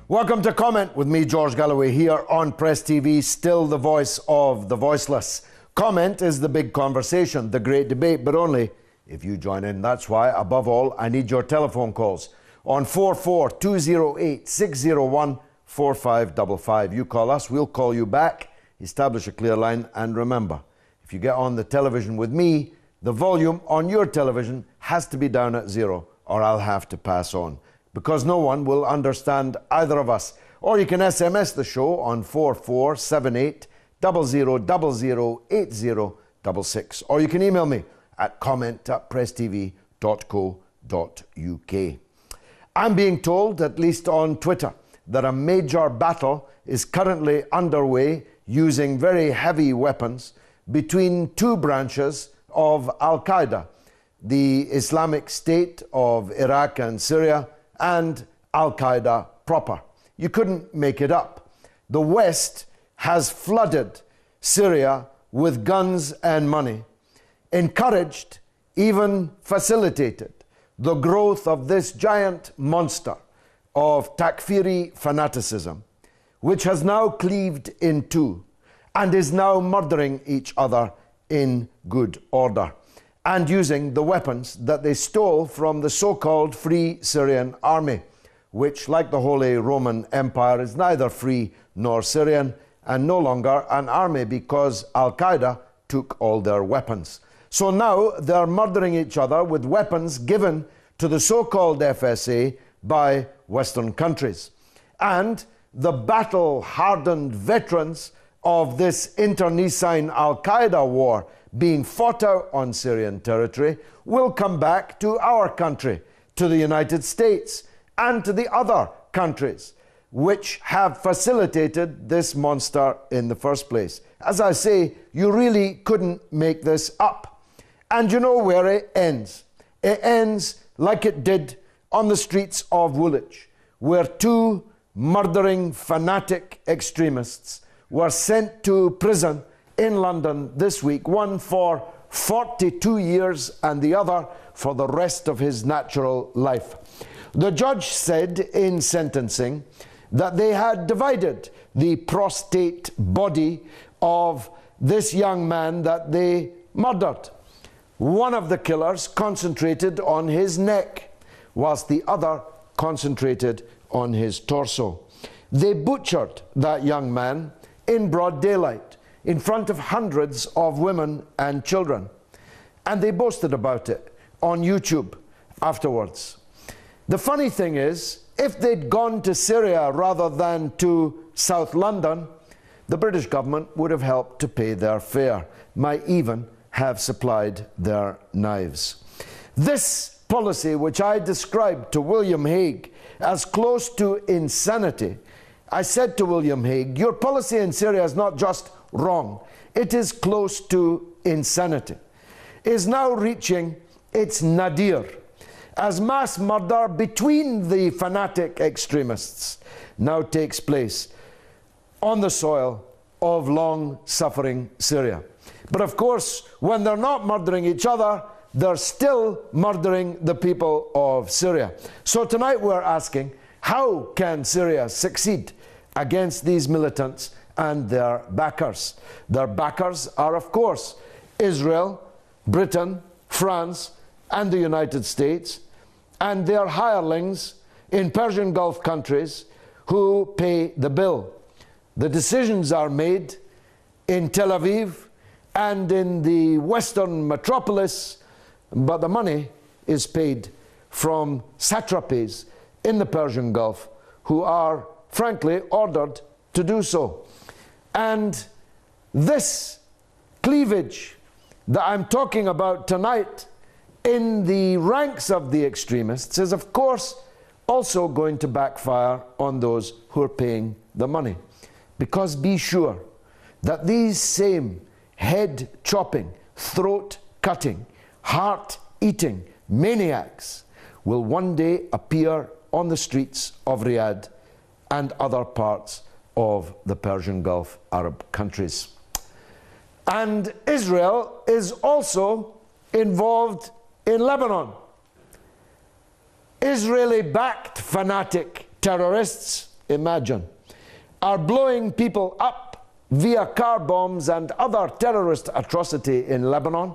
Welcome to Comment with me, George Galloway, here on Press TV, still the voice of the voiceless. Comment is the big conversation, the great debate, but only if you join in. That's why, above all, I need your telephone calls on 44208-601-4555. You call us, we'll call you back, establish a clear line, and remember, if you get on the television with me, the volume on your television has to be down at 0, or I'll have to pass on, because no one will understand either of us. Or you can SMS the show on 4478 00008066. Or you can email me at comment@presstv.co.uk. I'm being told, at least on Twitter, that a major battle is currently underway using very heavy weapons between two branches of Al-Qaeda, the Islamic State of Iraq and Syria, and Al-Qaeda proper. You couldn't make it up. The West has flooded Syria with guns and money, encouraged, even facilitated the growth of this giant monster of Takfiri fanaticism, which has now cleaved in two and is now murdering each other in good order, and using the weapons that they stole from the so-called Free Syrian Army, which, like the Holy Roman Empire, is neither free nor Syrian, and no longer an army because Al-Qaeda took all their weapons. So now they're murdering each other with weapons given to the so-called FSA by Western countries. And the battle-hardened veterans of this internecine Al-Qaeda war being fought out on Syrian territory will come back to our country, to the United States, and to the other countries which have facilitated this monster in the first place. As I say, you really couldn't make this up. And you know where it ends. It ends like it did on the streets of Woolwich, where two murdering fanatic extremists were sent to prison in London this week, one for 42 years and the other for the rest of his natural life. The judge said in sentencing that they had divided the prostrate body of this young man that they murdered. One of the killers concentrated on his neck, whilst the other concentrated on his torso. They butchered that young man in broad daylight, in front of hundreds of women and children. And they boasted about it on YouTube afterwards. The funny thing is, if they'd gone to Syria rather than to South London, the British government would have helped to pay their fare, might even have supplied their knives. This policy, which I described to William Hague as close to insanity, I said to William Hague, your policy in Syria is not just wrong, it is close to insanity, is now reaching its nadir as mass murder between the fanatic extremists now takes place on the soil of long-suffering Syria. But of course, when they're not murdering each other, they're still murdering the people of Syria. So tonight we're asking, how can Syria succeed against these militants and their backers? Their backers are, of course, Israel, Britain, France, and the United States, and their hirelings in Persian Gulf countries who pay the bill. The decisions are made in Tel Aviv and in the Western metropolis, but the money is paid from satrapies in the Persian Gulf who are, frankly, ordered to do so. And this cleavage that I'm talking about tonight in the ranks of the extremists is, of course, also going to backfire on those who are paying the money. Because be sure, that these same head-chopping, throat-cutting, heart-eating maniacs will one day appear on the streets of Riyadh and other parts of the Persian Gulf Arab countries. And Israel is also involved in Lebanon. Israeli-backed fanatic terrorists, imagine, are blowing people up via car bombs and other terrorist atrocity in Lebanon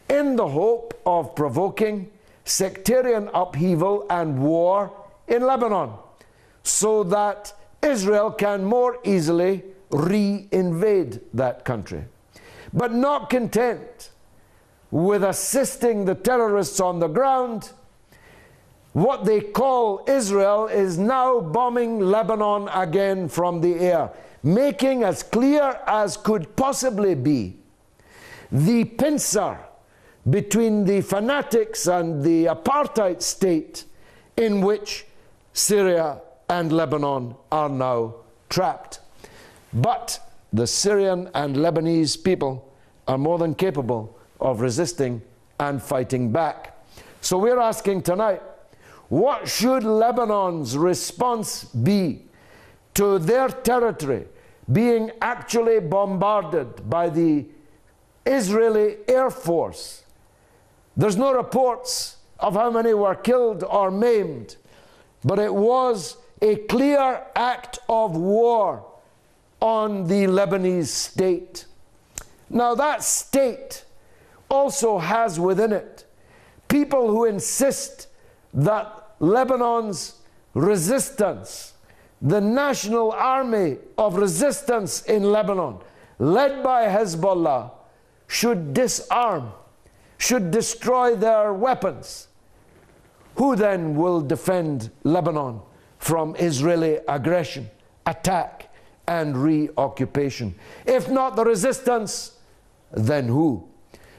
in the hope of provoking sectarian upheaval and war in Lebanon so that Israel can more easily re-invade that country. But not content with assisting the terrorists on the ground, what they call Israel is now bombing Lebanon again from the air, making as clear as could possibly be the pincer between the fanatics and the apartheid state in which Syria and Lebanon are now trapped. But the Syrian and Lebanese people are more than capable of resisting and fighting back. So we're asking tonight, what should Lebanon's response be to their territory being actually bombarded by the Israeli Air Force? There's no reports of how many were killed or maimed, but it was a clear act of war on the Lebanese state. Now that state also has within it people who insist that Lebanon's resistance, the national army of resistance in Lebanon, led by Hezbollah, should disarm, should destroy their weapons. Who then will defend Lebanon from Israeli aggression, attack, and reoccupation? If not the resistance, then who?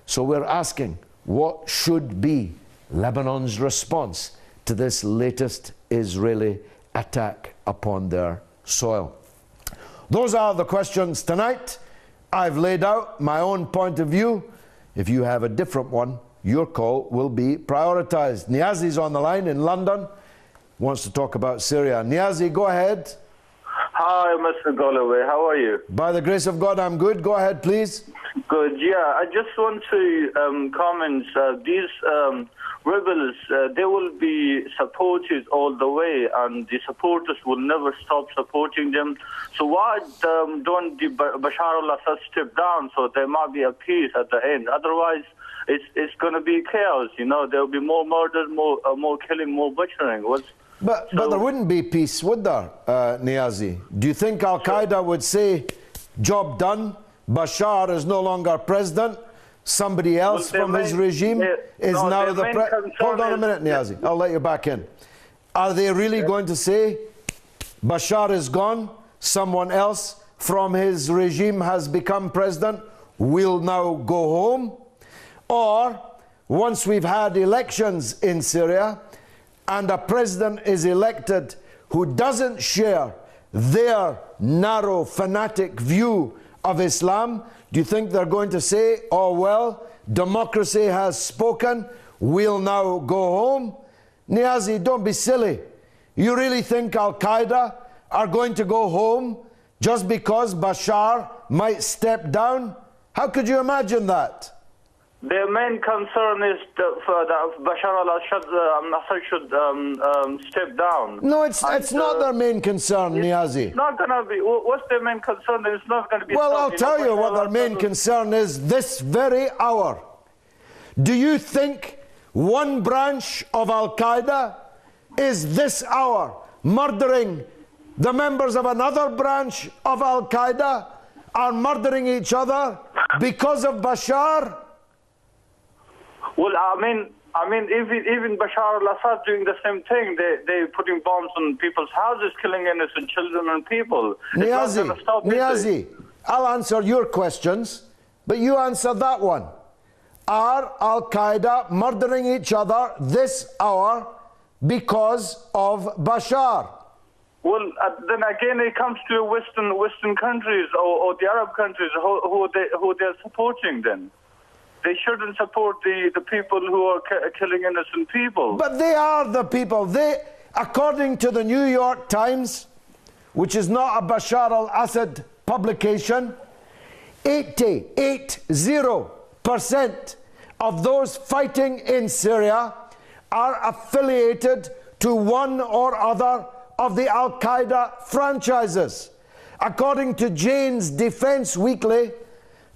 So we're asking, what should be Lebanon's response to this latest Israeli attack upon their soil? Those are the questions tonight. I've laid out my own point of view. If you have a different one, your call will be prioritized. Niazi's on the line in London, wants to talk about Syria. Niazi, go ahead. Hi, Mr. Galloway. How are you? By the grace of God, I'm good. Go ahead, please. Good. Yeah, I just want to comment. These rebels, they will be supported all the way, and the supporters will never stop supporting them. So why don't Bashar al-Assad step down so there might be a peace at the end? Otherwise, it's going to be chaos. You know, there will be more murder, more killing, more butchering. But there wouldn't be peace, would there, Niazi? Do you think Al-Qaeda would say, job done, Bashar is no longer president, somebody else from his regime is now the president? Hold on a minute, Niazi, I'll let you back in. Are they really going to say, Bashar is gone, someone else from his regime has become president, we'll now go home? Or, once we've had elections in Syria, and a president is elected who doesn't share their narrow, fanatic view of Islam, do you think they're going to say, oh well, democracy has spoken, we'll now go home? Niazi, don't be silly. You really think Al-Qaeda are going to go home just because Bashar might step down? How could you imagine that? Their main concern is that Bashar al-Assad should step down. No, it's not their main concern, Niazi. It's not going to be. What's their main concern? It's not going to be. Well, I'll tell you what their main concern is this very hour. Do you think one branch of Al-Qaeda is this hour murdering the members of another branch of Al-Qaeda, are murdering each other because of Bashar? Well, I mean, even Bashar al-Assad doing the same thing. They're putting bombs on people's houses, killing innocent children and people. Niazi, I'll answer your questions, but you answer that one. Are Al-Qaeda murdering each other this hour because of Bashar? Well, then again, it comes to Western countries or the Arab countries who they're supporting. Then they shouldn't support the people who are killing innocent people. But they are the people. They, according to the New York Times, which is not a Bashar al-Assad publication, 80% of those fighting in Syria are affiliated to one or other of the Al-Qaeda franchises. According to Jane's Defense Weekly,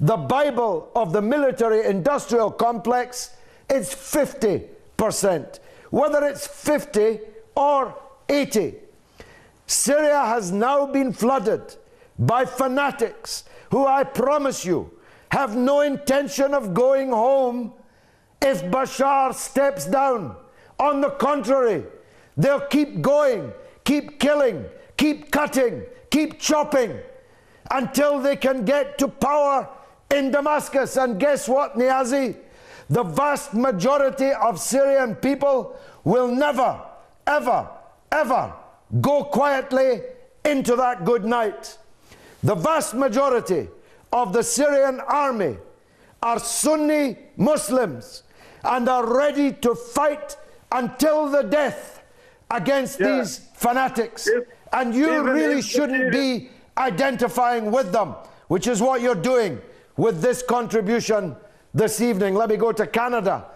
the Bible of the military-industrial complex is 50%. Whether it's 50 or 80. Syria has now been flooded by fanatics who, I promise you, have no intention of going home if Bashar steps down. On the contrary, they'll keep going, keep killing, keep cutting, keep chopping until they can get to power in Damascus. And guess what, Niazi? The vast majority of Syrian people will never, ever, ever go quietly into that good night. The vast majority of the Syrian army are Sunni Muslims and are ready to fight until the death against these fanatics. And you really shouldn't be identifying with them, which is what you're doing with this contribution this evening. Let me go to Canada,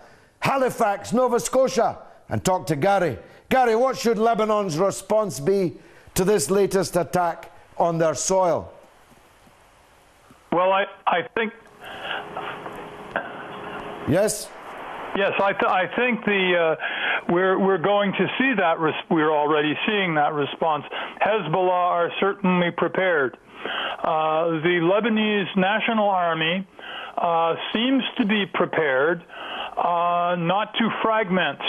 Halifax, Nova Scotia, and talk to Gary. Gary, what should Lebanon's response be to this latest attack on their soil? Well, I think... Yes? Yes, I think we're going to see that. We're already seeing that response. Hezbollah are certainly prepared. The Lebanese National Army seems to be prepared not to fragment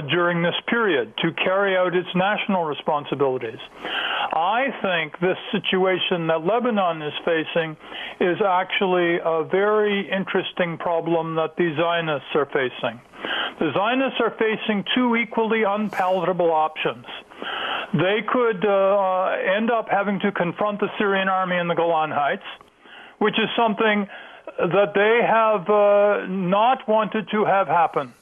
during this period, to carry out its national responsibilities. I think this situation that Lebanon is facing is actually a very interesting problem that the Zionists are facing. The Zionists are facing two equally unpalatable options. They could end up having to confront the Syrian army in the Golan Heights, which is something that they have not wanted to have happen.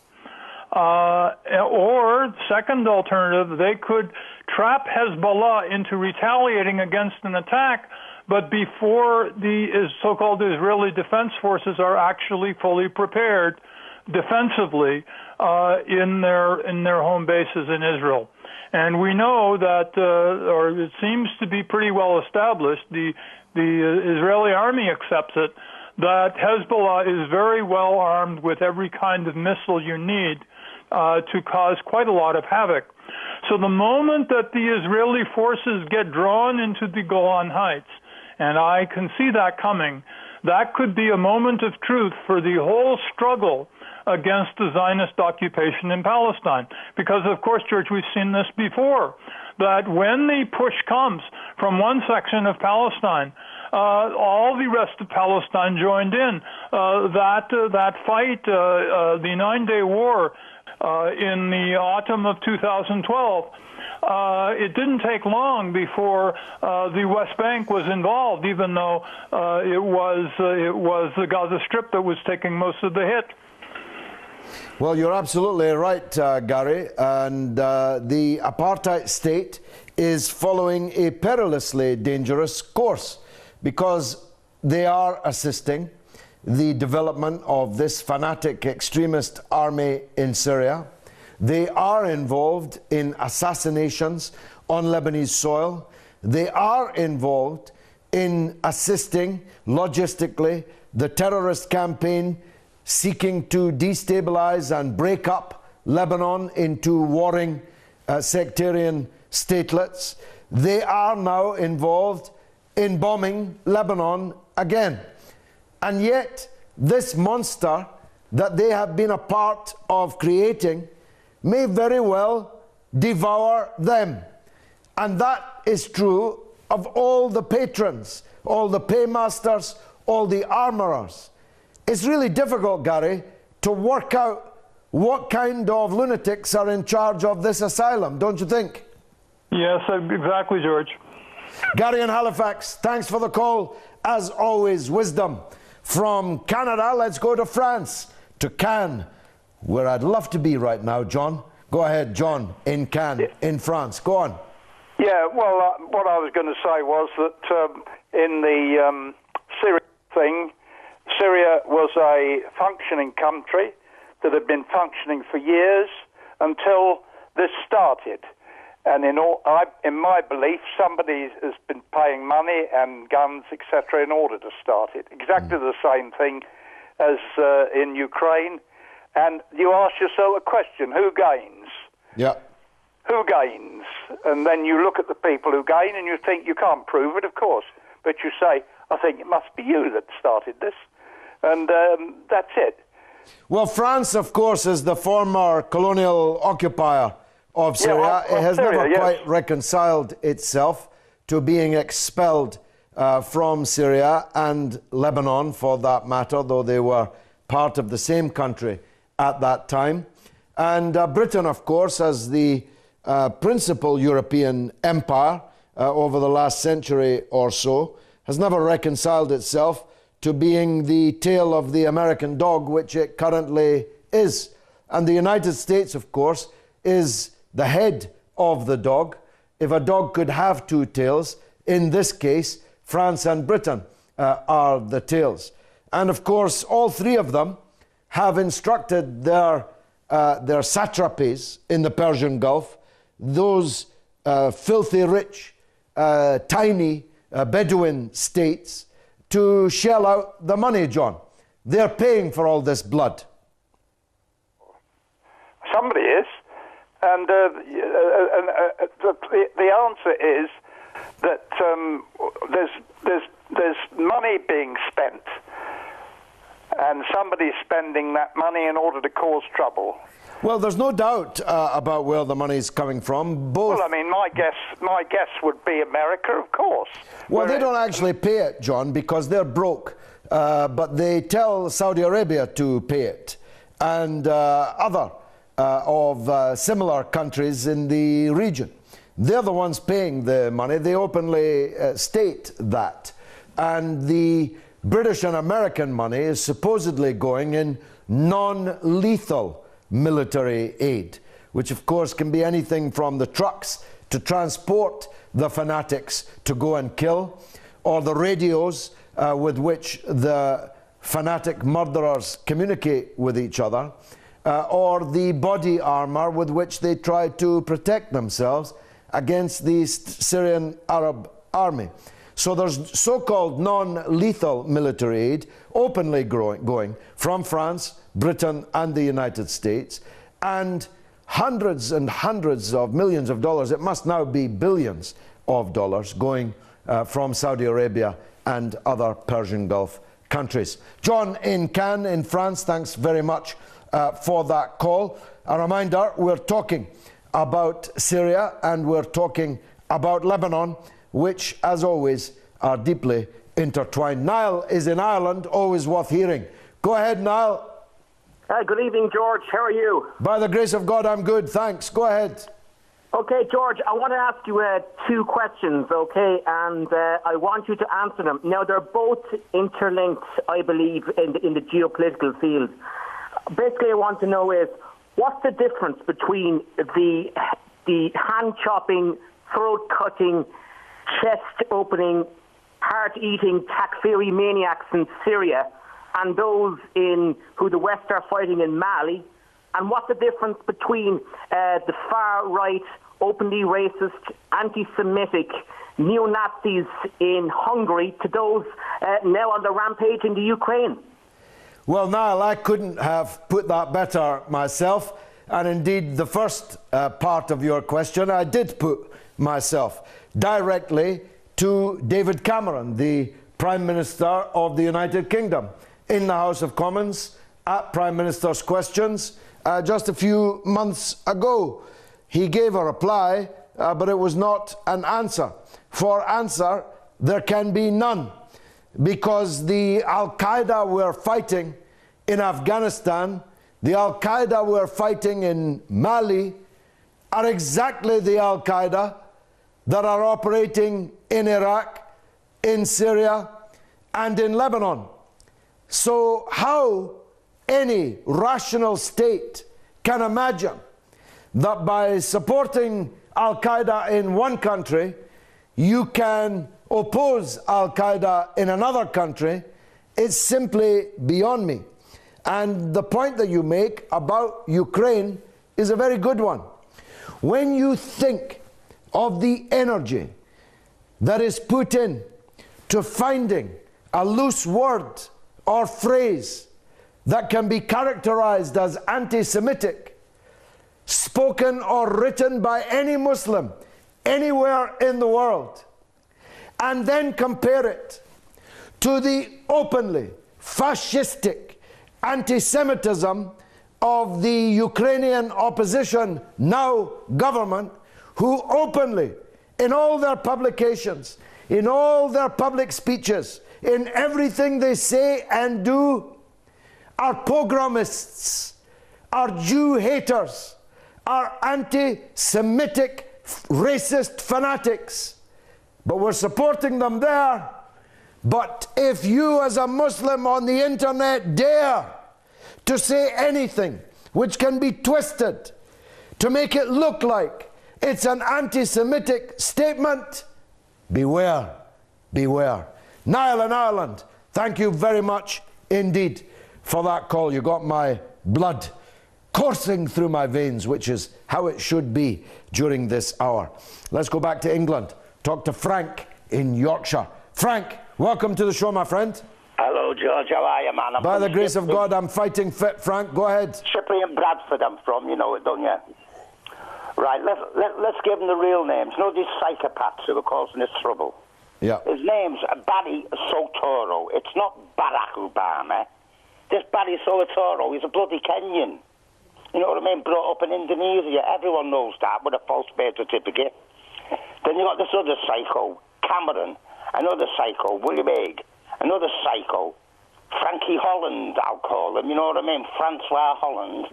Or, second alternative, they could trap Hezbollah into retaliating against an attack, but before the so-called Israeli Defense Forces are actually fully prepared defensively in their home bases in Israel. And we know that, or it seems to be pretty well established, the Israeli army accepts it, that Hezbollah is very well armed with every kind of missile you need to cause quite a lot of havoc. So the moment that the Israeli forces get drawn into the Golan Heights, and I can see that coming, that could be a moment of truth for the whole struggle against the Zionist occupation in Palestine. Because, of course, George, we've seen this before, that when the push comes from one section of Palestine, all the rest of Palestine joined in. That fight, the 9-day war in the autumn of 2012, it didn't take long before the West Bank was involved, even though it was the Gaza Strip that was taking most of the hit. Well, you're absolutely right, Gary, and the apartheid state is following a perilously dangerous course because they are assisting the development of this fanatic extremist army in Syria. They are involved in assassinations on Lebanese soil. They are involved in assisting logistically the terrorist campaign seeking to destabilize and break up Lebanon into warring sectarian statelets. They are now involved in bombing Lebanon again. And yet, this monster that they have been a part of creating may very well devour them. And that is true of all the patrons, all the paymasters, all the armorers. It's really difficult, Gary, to work out what kind of lunatics are in charge of this asylum, don't you think? Yes, exactly, George. Gary in Halifax, thanks for the call. As always, wisdom. From Canada, let's go to France, to Cannes, where I'd love to be right now, John. Go ahead, John, in Cannes, in France. Go on. Yeah, well, what I was going to say was that in the Syria thing, Syria was a functioning country that had been functioning for years until this started. And in my belief, somebody has been paying money and guns, etc., in order to start it. Exactly the same thing as in Ukraine. And you ask yourself a question, who gains? Yeah. Who gains? And then you look at the people who gain and you think, you can't prove it, of course. But you say, I think it must be you that started this. And that's it. Well, France, of course, is the former colonial occupier of Syria. Yeah, it has Syria, never quite reconciled itself to being expelled from Syria and Lebanon, for that matter, though they were part of the same country at that time. And Britain, of course, as the principal European empire over the last century or so, has never reconciled itself to being the tail of the American dog, which it currently is. And the United States, of course, is the head of the dog. If a dog could have two tails, in this case, France and Britain are the tails. And of course, all three of them have instructed their satrapies in the Persian Gulf, those filthy rich, tiny Bedouin states, to shell out the money, John. They're paying for all this blood. Somebody is. And the answer is that there's money being spent, and somebody's spending that money in order to cause trouble. Well, there's no doubt about where the money's coming from. Both. Well, I mean, my guess would be America, of course. Well, they don't actually pay it, John, because they're broke. But they tell Saudi Arabia to pay it, and other of similar countries in the region. They're the ones paying the money. They openly state that. And the British and American money is supposedly going in non-lethal military aid, which of course can be anything from the trucks to transport the fanatics to go and kill, or the radios with which the fanatic murderers communicate with each other, or the body armor with which they try to protect themselves against the Syrian Arab army. So there's so-called non-lethal military aid openly going from France, Britain and the United States, and hundreds and hundreds of millions of dollars, it must now be billions of dollars, going from Saudi Arabia and other Persian Gulf countries. John in Cannes in France, thanks very much for that call. A reminder, we're talking about Syria and we're talking about Lebanon, which, as always, are deeply intertwined. Niall is in Ireland, always worth hearing. Go ahead, Niall. Good evening, George. How are you? By the grace of God, I'm good. Thanks. Go ahead. Okay, George, I want to ask you two questions, okay? And I want you to answer them. Now, they're both interlinked, I believe, in the geopolitical field. Basically, I want to know is, what's the difference between the hand-chopping, throat-cutting, chest-opening, heart-eating Takfiri maniacs in Syria and those who the West are fighting in Mali? And what's the difference between the far-right, openly racist, anti-Semitic neo-Nazis in Hungary to those now on the rampage in the Ukraine? Well, Niall, I couldn't have put that better myself. And indeed, the first part of your question, I did put myself directly to David Cameron, the Prime Minister of the United Kingdom, in the House of Commons at Prime Minister's Questions just a few months ago. He gave a reply, but it was not an answer. For answer, there can be none, because the Al-Qaeda we're fighting in Afghanistan, the Al-Qaeda we're fighting in Mali, are exactly the Al-Qaeda that are operating in Iraq, in Syria, and in Lebanon. So how any rational state can imagine that by supporting Al-Qaeda in one country, you can oppose Al-Qaeda in another country, is simply beyond me. And the point that you make about Ukraine is a very good one. When you think of the energy that is put in to finding a loose word or phrase that can be characterized as anti-Semitic, spoken or written by any Muslim anywhere in the world, and then compare it to the openly fascistic anti-Semitism of the Ukrainian opposition, now government, who openly, in all their publications, in all their public speeches, in everything they say and do, are pogromists, are Jew haters, are anti-Semitic racist fanatics. But we're supporting them there. But if you as a Muslim on the internet dare to say anything which can be twisted to make it look like it's an anti-Semitic statement, beware, beware. Niall in Ireland, thank you very much indeed for that call. You got my blood coursing through my veins, which is how it should be during this hour. Let's go back to England. Talk to Frank in Yorkshire. Frank, welcome to the show, my friend. Hello, George. How are you, man? By the grace of God, I'm fighting fit, Frank. Go ahead. Shipley and Bradford I'm from, you know it, don't you? Right, let's give them the real names. You know these psychopaths who are causing us trouble? Yeah. His name's Barry Soetoro. It's not Barack Obama. This Barry Soetoro, he's a bloody Kenyan. You know what I mean? Brought up in Indonesia. Everyone knows that, with a false birth certificate. Then you got this other psycho, Cameron. Another psycho, William Hague. Another psycho, Frankie Holland, I'll call him. You know what I mean? Francois Holland.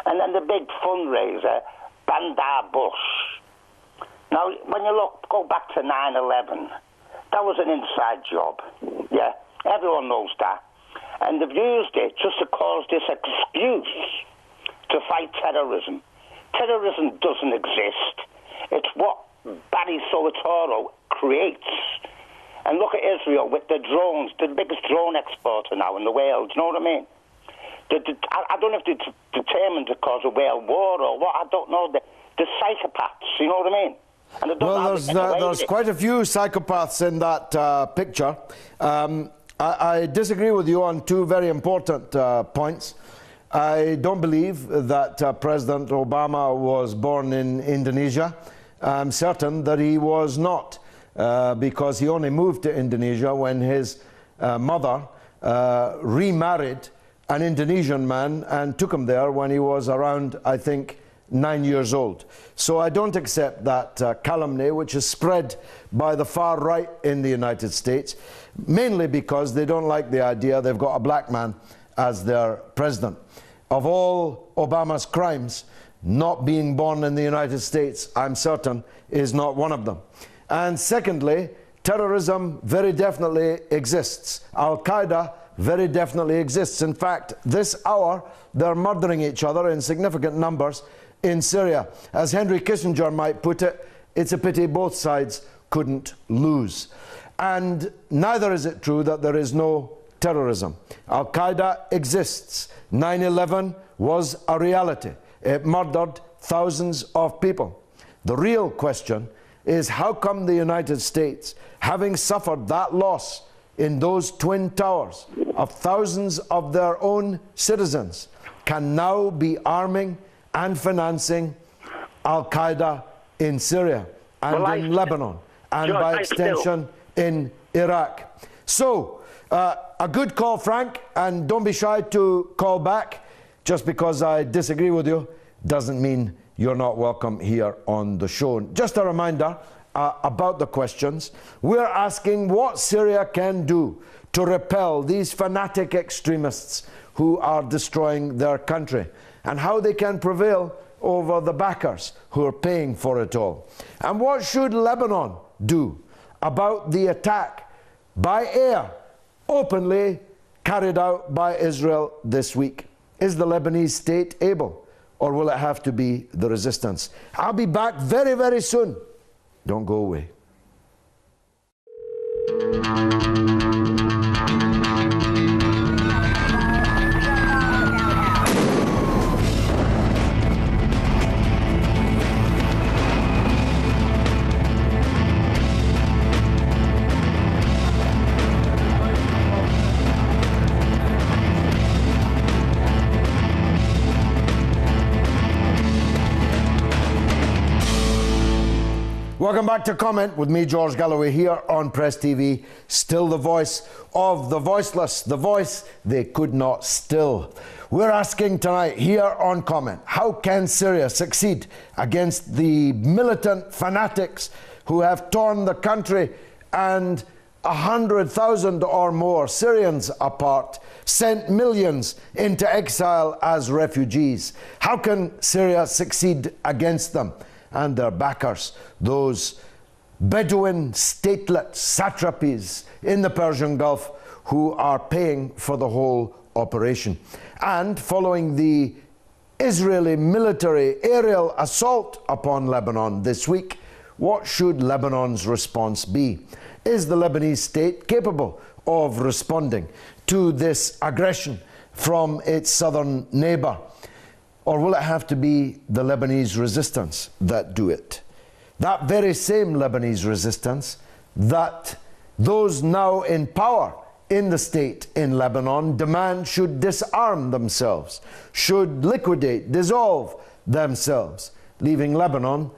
And then the big fundraiser, Bandar Bush. Now, when you go back to 9/11, that was an inside job. Yeah, everyone knows that. And they've used it just to cause this excuse to fight terrorism. Terrorism doesn't exist. It's what Barry Soetoro creates. And look at Israel with the drones, the biggest drone exporter now in the world. You know what I mean? I don't know if they're determined to cause a world war or what. I don't know. The psychopaths, you know what I mean? And well, there's quite a few psychopaths in that picture. I disagree with you on two very important points. I don't believe that President Obama was born in Indonesia. I'm certain that he was not, because he only moved to Indonesia when his mother remarried an Indonesian man and took him there when he was around, I think, 9 years old. So I don't accept that calumny, which is spread by the far right in the United States, mainly because they don't like the idea they've got a black man as their president. Of all Obama's crimes, not being born in the United States, I'm certain, is not one of them. And secondly, terrorism very definitely exists. Al-Qaeda very definitely exists. In fact, this hour, they're murdering each other in significant numbers in Syria. As Henry Kissinger might put it, it's a pity both sides couldn't lose. And neither is it true that there is no terrorism. Al-Qaeda exists. 9/11 was a reality. It murdered thousands of people. The real question is, how come the United States, having suffered that loss in those twin towers of thousands of their own citizens, can now be arming and financing Al-Qaeda in Syria and in Lebanon and by extension in Iraq? So, a good call, Frank, and don't be shy to call back. Just because I disagree with you doesn't mean you're not welcome here on the show. Just a reminder about the questions. We're asking what Syria can do to repel these fanatic extremists who are destroying their country, and how they can prevail over the backers who are paying for it all? And what should Lebanon do about the attack by air openly carried out by Israel this week? Is the Lebanese state able, or will it have to be the resistance? I'll be back very, very soon. Don't go away. Welcome back to Comment with me, George Galloway, here on Press TV. Still the voice of the voiceless, the voice they could not still. We're asking tonight here on Comment, how can Syria succeed against the militant fanatics who have torn the country and 100,000 or more Syrians apart, sent millions into exile as refugees? How can Syria succeed against them and their backers, those Bedouin statelets, satrapies in the Persian Gulf who are paying for the whole operation? And following the Israeli military aerial assault upon Lebanon this week, what should Lebanon's response be? Is the Lebanese state capable of responding to this aggression from its southern neighbour? Or will it have to be the Lebanese resistance that do it? That very same Lebanese resistance that those now in power in the state in Lebanon demand should disarm themselves, should liquidate, dissolve themselves, leaving Lebanon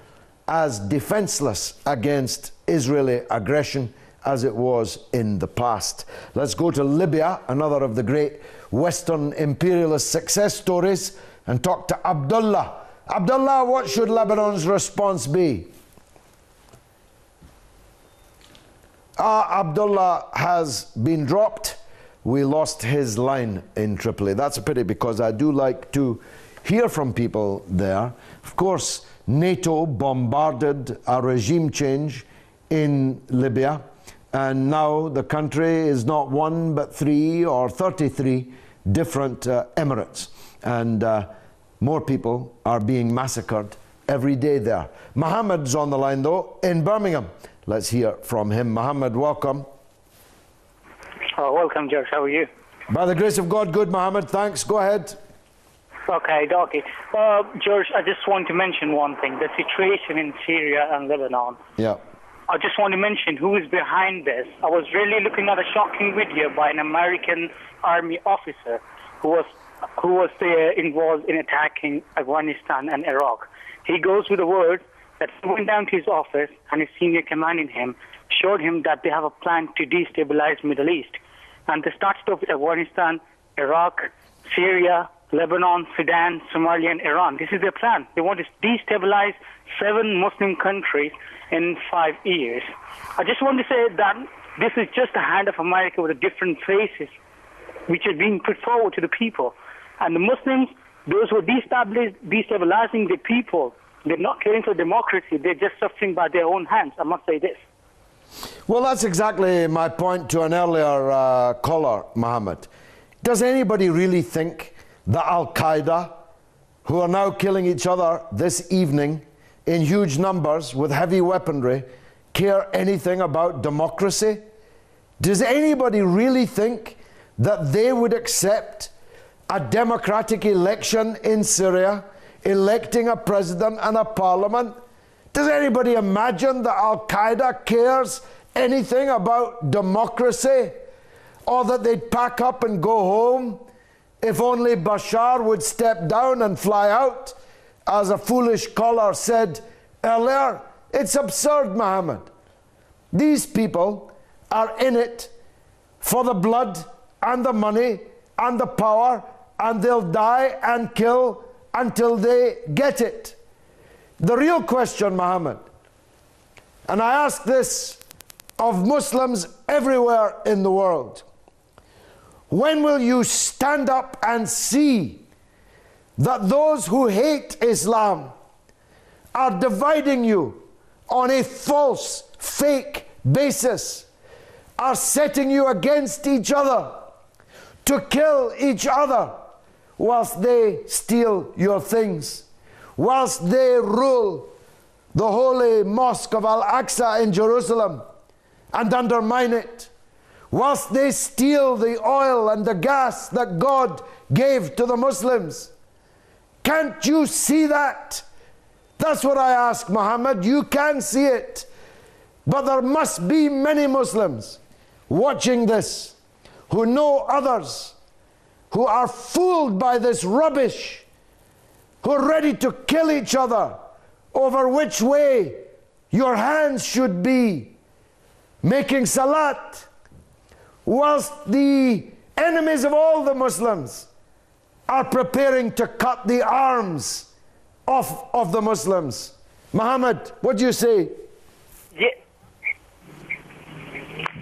as defenseless against Israeli aggression as it was in the past. Let's go to Libya, another of the great Western imperialist success stories, and talk to Abdullah. Abdullah, what should Lebanon's response be? Abdullah has been dropped. We lost his line in Tripoli. That's a pity, because I do like to hear from people there. Of course, NATO bombarded a regime change in Libya, and now the country is not one but 3 or 33 different emirates, and more people are being massacred every day there. Mohammed's on the line though in Birmingham. Let's hear from him. Mohammed, welcome. Welcome, George. How are you? By the grace of God, good, Mohammed. Thanks. Go ahead. Okay. George, I just want to mention one thing, the situation in Syria and Lebanon. Yeah. I just want to mention who is behind this. I was really looking at a shocking video by an American army officer who was there involved in attacking Afghanistan and Iraq. He goes with the word that he went down to his office and his senior commanding him showed him that they have a plan to destabilize Middle East. And they started off with Afghanistan, Iraq, Syria, Lebanon, Sudan, Somalia, and Iran. This is their plan. They want to destabilize 7 Muslim countries in 5 years. I just want to say that this is just a hand of America with different faces, which are being put forward to the people. And the Muslims, those who are destabilizing the people, they're not caring for democracy. They're just suffering by their own hands. I must say this. Well, that's exactly my point to an earlier caller, Mohammed. Does anybody really think that Al-Qaeda, who are now killing each other this evening in huge numbers with heavy weaponry, care anything about democracy? Does anybody really think that they would accept a democratic election in Syria, electing a president and a parliament? Does anybody imagine that Al-Qaeda cares anything about democracy, or that they'd pack up and go home if only Bashar would step down and fly out, as a foolish caller said earlier? It's absurd, Mohammed. These people are in it for the blood and the money and the power, and they'll die and kill until they get it. The real question, Mohammed, and I ask this of Muslims everywhere in the world, when will you stand up and see that those who hate Islam are dividing you on a false, fake basis, are setting you against each other to kill each other whilst they steal your things, whilst they rule the holy mosque of Al-Aqsa in Jerusalem and undermine it, whilst they steal the oil and the gas that God gave to the Muslims. Can't you see that? That's what I ask, Muhammad. You can see it. But there must be many Muslims watching this who know others, who are fooled by this rubbish, who are ready to kill each other over which way your hands should be, making salat, whilst the enemies of all the Muslims are preparing to cut the arms off of the Muslims. Muhammad, what do you say?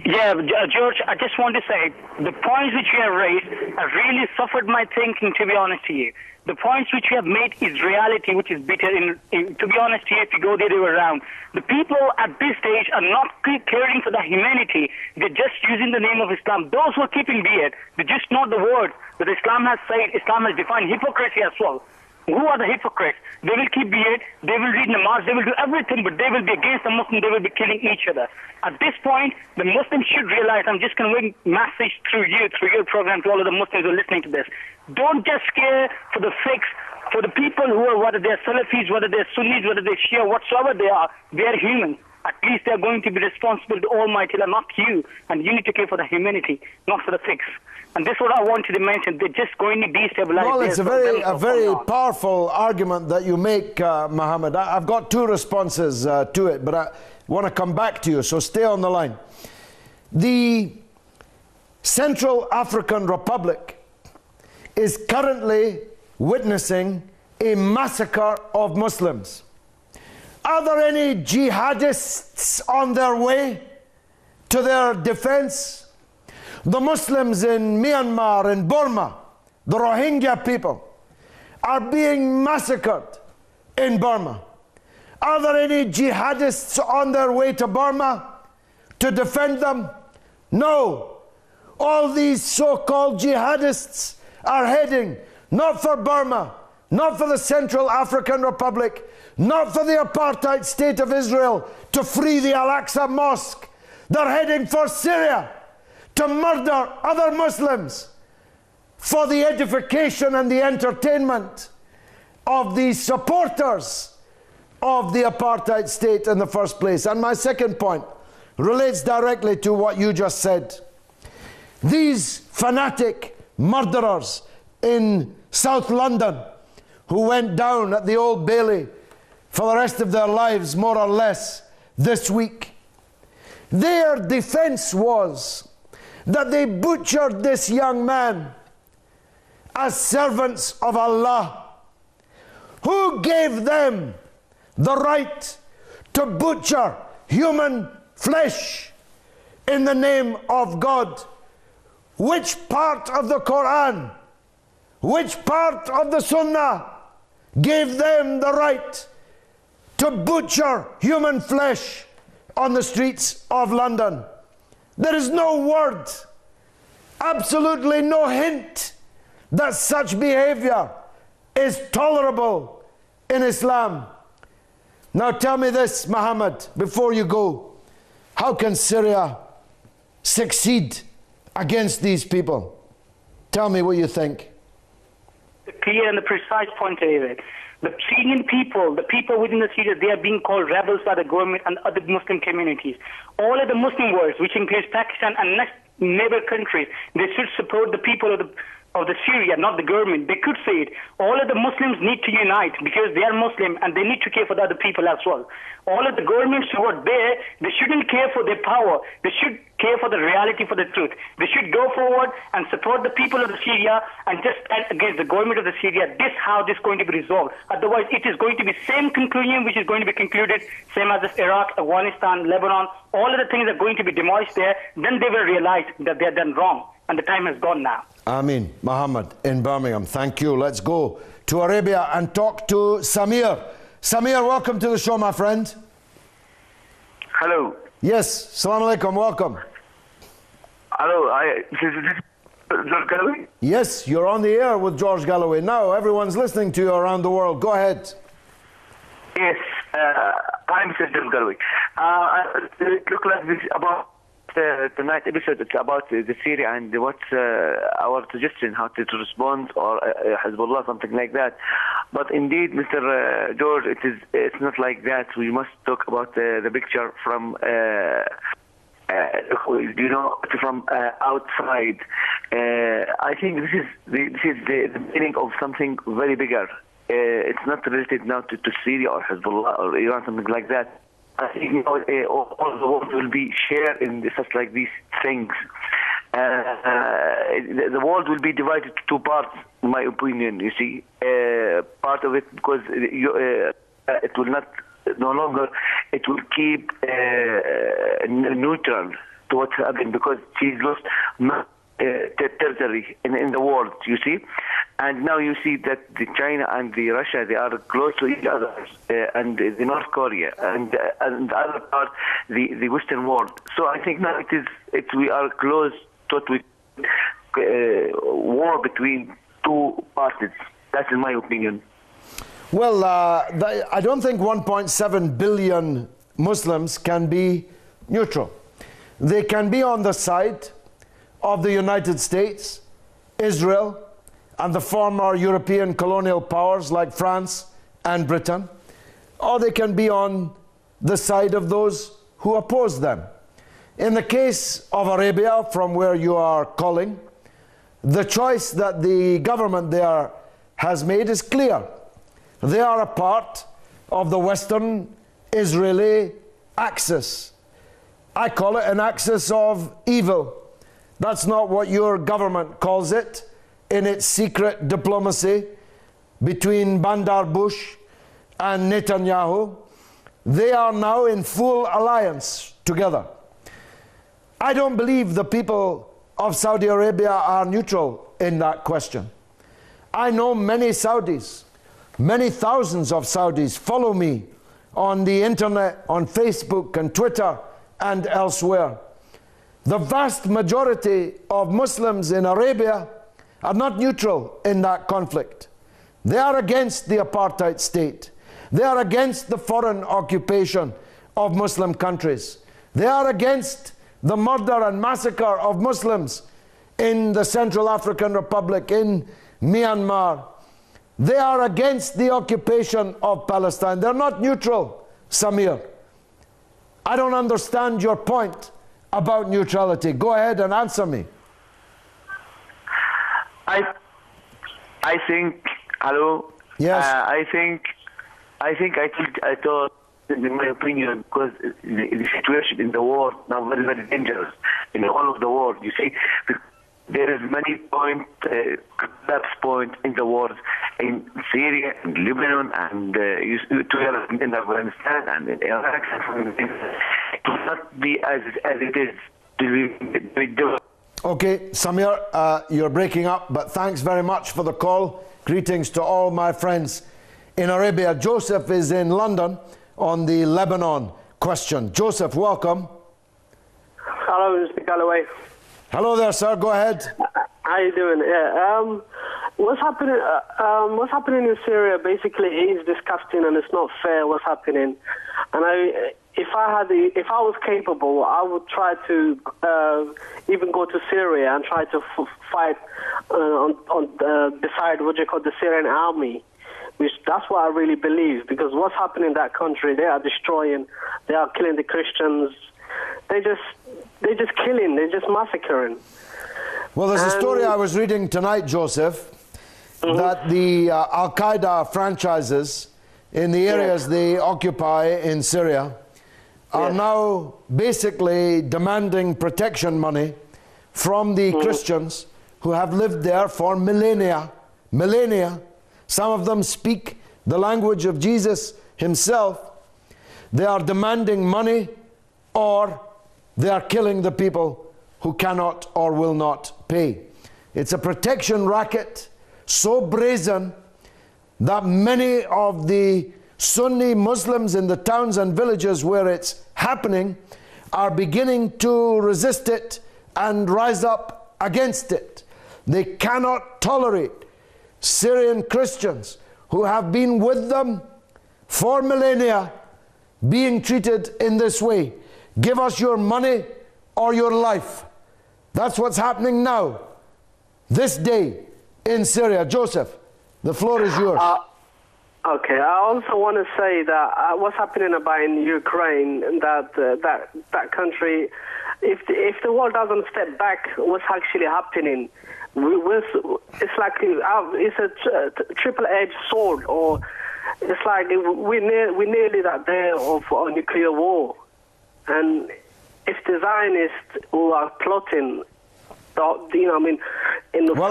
Yeah, George, I just want to say, the points which you have raised have really suffered my thinking, to be honest to you. The points which you have made is reality, which is bitter. To be honest to you, if you go the other way around, the people at this stage are not caring for the humanity. They're just using the name of Islam. Those who are keeping beard, they just know the word that Islam has said. Islam has defined hypocrisy as well. Who are the hypocrites? They will keep beard, they will read namaz, they will do everything, but they will be against the Muslims, they will be killing each other. At this point, the Muslims should realize, I'm just conveying a message through your program to all of the Muslims who are listening to this. Don't just scare for the fakes, for the people who are, whether they're Salafis, whether they're Sunnis, whether they're Shia, whatsoever they are humans. At least they're going to be responsible to Almighty Allah, not you. And you need to care for the humanity, not for the fakes. And this is what I wanted to mention. They're just going to destabilize. Well, it's a very powerful argument that you make, Muhammad. I've got two responses to it, but I want to come back to you, so stay on the line. The Central African Republic is currently witnessing a massacre of Muslims. Are there any jihadists on their way to their defense? The Muslims in Myanmar and Burma, the Rohingya people, are being massacred in Burma. Are there any jihadists on their way to Burma to defend them? No. All these so-called jihadists are heading not for Burma, not for the Central African Republic, not for the apartheid state of Israel to free the Al-Aqsa Mosque. They're heading for Syria to murder other Muslims for the edification and the entertainment of the supporters of the apartheid state in the first place. And my second point relates directly to what you just said. These fanatic murderers in South London who went down at the Old Bailey for the rest of their lives, more or less, this week, their defense was that they butchered this young man as servants of Allah. Who gave them the right to butcher human flesh in the name of God? Which part of the Quran, which part of the Sunnah gave them the right to butcher human flesh on the streets of London? There is no word, absolutely no hint that such behavior is tolerable in Islam. Now tell me this, Muhammad, before you go. How can Syria succeed against these people? Tell me what you think. The clear and the precise point, David. The Syrian people, the people within the Syria, they are being called rebels by the government and other Muslim communities. All of the Muslim worlds, which includes Pakistan and next neighbor countries, they should support the people of the Syria, not the government. They could say it. All of the Muslims need to unite because they are Muslim and they need to care for the other people as well. All of the governments who are there, they shouldn't care for their power. They should care for the reality, for the truth. They should go forward and support the people of the Syria and just stand against the government of the Syria. This is how this is going to be resolved. Otherwise, it is going to be same conclusion which is going to be concluded, same as Iraq, Afghanistan, Lebanon. All of the things are going to be demolished there. Then they will realize that they are done wrong. and the time has gone now. Amin. Muhammad in Birmingham, thank you. Let's go to Arabia and talk to Samir. Samir, welcome to the show, my friend. Hello. Yes, Assalamu alaikum, welcome. Hello, this is George Galloway? Yes, you're on the air with George Galloway. Now everyone's listening to you around the world. Go ahead. Yes, I'm Mr. George Galloway. It looks like this about tonight's episode. It's about the Syria and what's our suggestion, how to respond, or Hezbollah, something like that. But indeed, Mr. George, it's not like that. We must talk about the picture from from outside. I think this is the beginning of something very bigger. It's not related now to Syria or Hezbollah or Iran, something like that. I think all the world will be shared in such like these things. The world will be divided to two parts, in my opinion. You see, part of it because it will not. No longer, it will keep neutral to what's happening because she's lost territory in the world, you see. And now you see that the China and the Russia, they are close to each other, and the North Korea, and the other part, the Western world. So I think now we are close to war between two parties. That's in my opinion. Well, I don't think 1.7 billion Muslims can be neutral. They can be on the side of the United States, Israel, and the former European colonial powers like France and Britain, or they can be on the side of those who oppose them. In the case of Arabia, from where you are calling, the choice that the government there has made is clear. They are a part of the Western Israeli axis. I call it an axis of evil. That's not what your government calls it in its secret diplomacy between Bandar Bush and Netanyahu. They are now in full alliance together. I don't believe the people of Saudi Arabia are neutral in that question. I know many Saudis. Many thousands of Saudis follow me on the internet, on Facebook and Twitter and elsewhere. The vast majority of Muslims in Arabia are not neutral in that conflict. They are against the apartheid state. They are against the foreign occupation of Muslim countries. They are against the murder and massacre of Muslims in the Central African Republic, in Myanmar. They are against the occupation of Palestine. They're not neutral, Samir. I don't understand your point about neutrality. Go ahead and answer me. I think, hello? Yes. I thought, in my opinion, because the situation in the world now very, very dangerous in all of the world. You see, there is many collapse point in the world, in Syria, in Lebanon, and in Afghanistan, and in Iraq. It will not be as it is to be done. Okay, Samir, you're breaking up, but thanks very much for the call. Greetings to all my friends in Arabia. Joseph is in London on the Lebanon question. Joseph, welcome. Hello, Mr. Galloway. Hello there, sir. Go ahead. How you doing? Yeah. What's happening in Syria basically is disgusting, and it's not fair what's happening. And if I was capable, I would try to even go to Syria and try to fight beside what you call the Syrian army. That's what I really believe, because what's happening in that country, they are destroying, they are killing the Christians. They're just killing, they're just massacring. Well, there's a story I was reading tonight, Joseph, that the Al-Qaeda franchises in the areas they occupy in Syria are now basically demanding protection money from the Christians who have lived there for millennia. Some of them speak the language of Jesus himself. They are demanding money, or they are killing the people who cannot or will not pay. It's a protection racket so brazen that many of the Sunni Muslims in the towns and villages where it's happening are beginning to resist it and rise up against it. They cannot tolerate Syrian Christians who have been with them for millennia being treated in this way. Give us your money or your life. That's what's happening now, this day in Syria. Joseph, the floor is yours. Okay, I also want to say that what's happening about in Ukraine, that country, if the world doesn't step back, what's actually happening? It's like it's a triple-edged sword, or it's like we're nearly that day of a nuclear war. And if the Zionists who are plotting, well,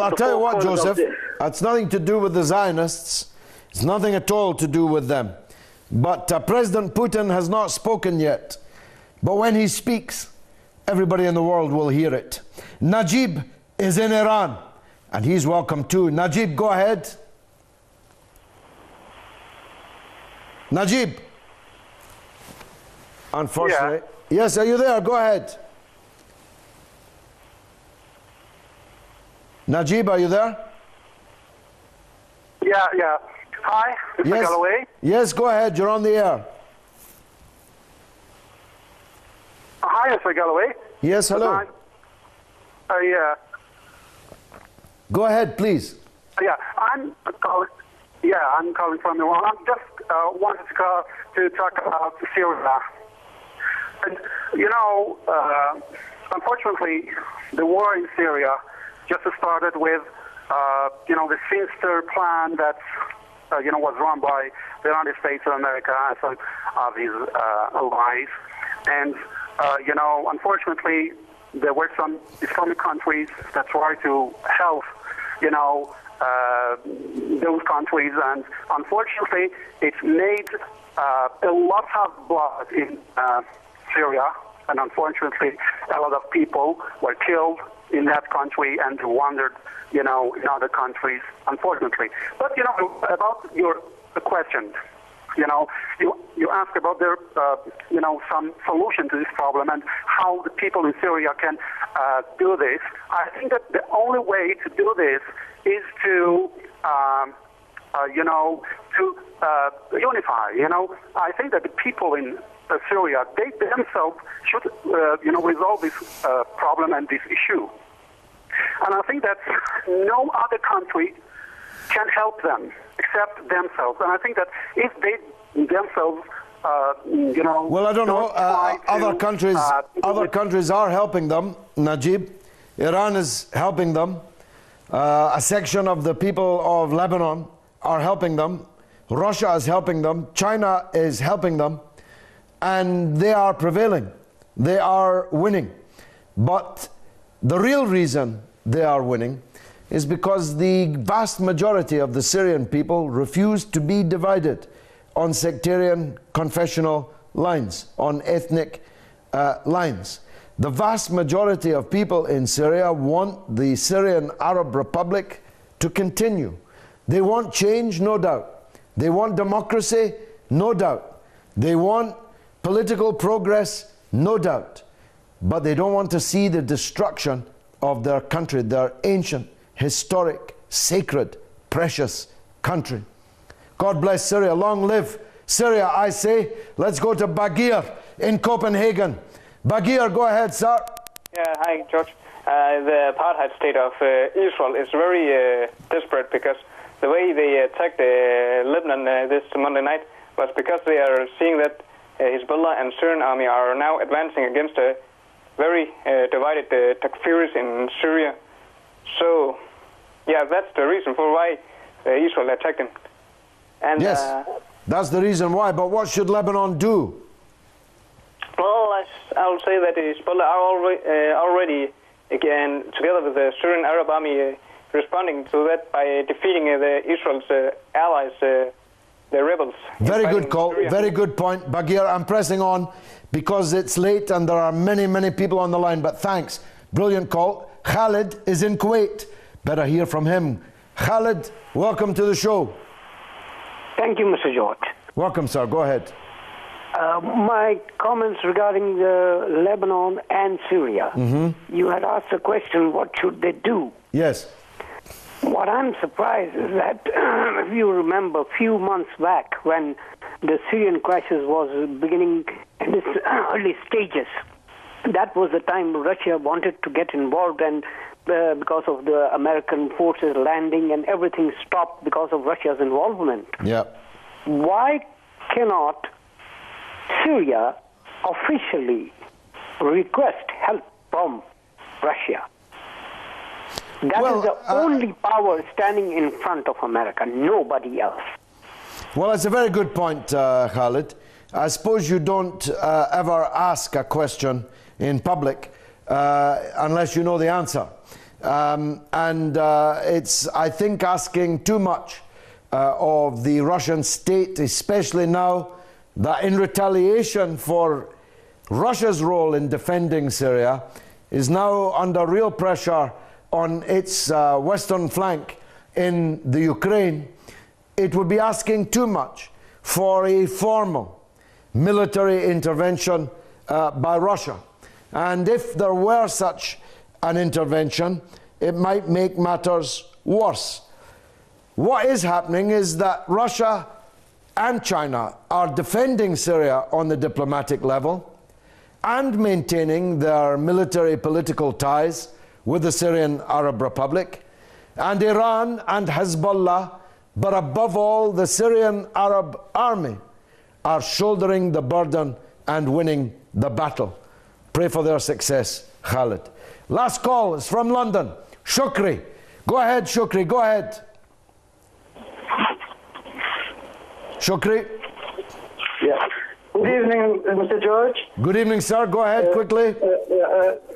I'll tell you what, Joseph, it's nothing to do with the Zionists. It's nothing at all to do with them. But President Putin has not spoken yet. But when he speaks, everybody in the world will hear it. Najib is in Iran, and he's welcome too. Najib, go ahead. Najib. Unfortunately. Yeah. Yes, are you there? Go ahead. Najib, are you there? Yeah. Hi, Mr. Galloway. Yes, go ahead. You're on the air. Hi, Mr. Galloway. Yes, hello. Yeah. Go ahead, please. Yeah, I'm calling from Iran. I just wanted to talk about Syria. And, unfortunately, the war in Syria just started with, the sinister plan that, was run by the United States of America and some of his allies. And, unfortunately, there were some Islamic countries that tried to help, those countries. And unfortunately, it made a lot of blood in Syria. And unfortunately, a lot of people were killed in that country and wandered, in other countries, unfortunately. But, about your question, you ask about there, some solution to this problem and how the people in Syria can do this. I think that the only way to do this is to, unify. I think that the people in Syria, they themselves should, resolve this problem and this issue. And I think that no other country can help them except themselves. And I think that if they themselves, well, I don't know. Other countries are helping them, Najib. Iran is helping them. A section of the people of Lebanon are helping them. Russia is helping them. China is helping them. And they are prevailing. They are winning. But the real reason they are winning is because the vast majority of the Syrian people refuse to be divided on sectarian confessional lines, on ethnic lines. The vast majority of people in Syria want the Syrian Arab Republic to continue. They want change, no doubt. They want democracy, no doubt. They want political progress, no doubt. But they don't want to see the destruction of their country, their ancient, historic, sacred, precious country. God bless Syria. Long live Syria, I say. Let's go to Bagir in Copenhagen. Bagir, go ahead, sir. Yeah, hi, George. The apartheid state of Israel is very desperate because the way they attacked Lebanon this Monday night was because they are seeing that Hezbollah and Syrian army are now advancing against a very divided Takfiris in Syria. So, yeah, that's the reason for why Israel attacked them. And, yes, that's the reason why. But what should Lebanon do? Well, I'll say that Hezbollah are already, again, together with the Syrian Arab army, responding to that by defeating the Israel's allies, the rebels. Very good call. Syria. Very good point. Bagir, I'm pressing on because it's late and there are many, many people on the line. But thanks Brilliant call. Khalid is in Kuwait. Better hear from him. Khalid, welcome to the show. Thank you, Mr. George. Welcome, sir. Go ahead. My comments regarding Lebanon and Syria. You had asked the question, what should they do? Yes. What I'm surprised is that, if you remember, a few months back when the Syrian crisis was beginning in its early stages, that was the time Russia wanted to get involved, and because of the American forces landing and everything stopped because of Russia's involvement. Yeah. Why cannot Syria officially request help from Russia? That is the only power standing in front of America, nobody else. Well, it's a very good point, Khalid. I suppose you don't ever ask a question in public unless you know the answer. It's, I think, asking too much of the Russian state, especially now that in retaliation for Russia's role in defending Syria is now under real pressure on its western flank in the Ukraine. It would be asking too much for a formal military intervention by Russia. And if there were such an intervention, it might make matters worse. What is happening is that Russia and China are defending Syria on the diplomatic level and maintaining their military political ties with the Syrian Arab Republic, and Iran and Hezbollah, but above all the Syrian Arab army, are shouldering the burden and winning the battle. Pray for their success, Khalid. Last call is from London. Shukri. Go ahead, Shukri, go ahead. Shukri. Yeah. Good evening, Mr. George. Good evening, sir. Go ahead, quickly.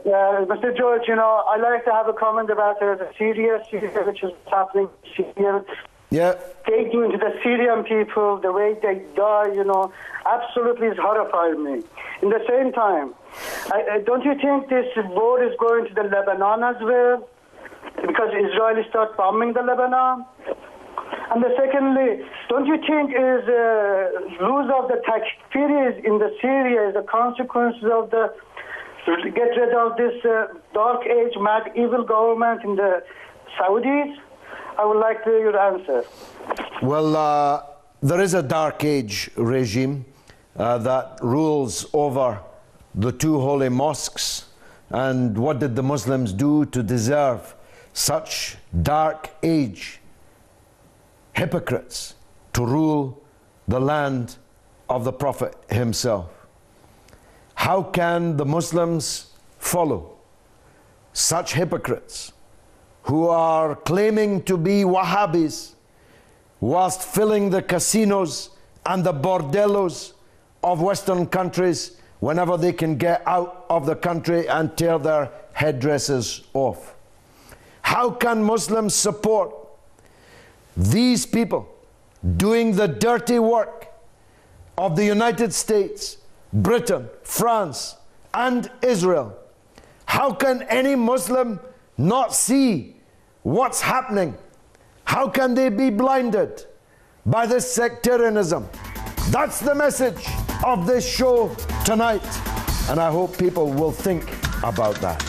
Mr. George, you know, I'd like to have a comment about Syria, which is happening in Syria. Yeah. Taking to the Syrian people, the way they die, you know, absolutely is horrifying me. In the same time, don't you think this war is going to the Lebanon as well? Because Israel start bombing the Lebanon? And secondly, don't you think is lose of the Takfiris in the Syria is a consequence of the get rid of this dark age, mad, evil government in the Saudis? I would like to hear your answer. Well, there is a dark age regime that rules over the two holy mosques. And what did the Muslims do to deserve such dark age? Hypocrites to rule the land of the Prophet himself. How can the Muslims follow such hypocrites who are claiming to be Wahhabis whilst filling the casinos and the bordellos of Western countries whenever they can get out of the country and tear their headdresses off? How can Muslims support these people doing the dirty work of the United States, Britain, France, and Israel? How can any Muslim not see what's happening? How can they be blinded by this sectarianism? That's the message of this show tonight, and I hope people will think about that.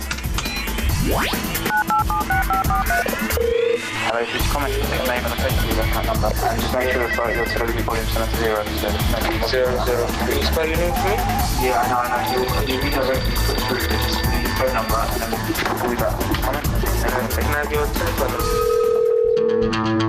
Hello, just comment your name and the place you left that number, and just make sure that your television volume is set to 0, so maybe 0, 0. Can you spell your name for me? Yeah, I know. You redirect me through the phone number, and then we'll call you back. Comment, and then can I have your telephone number?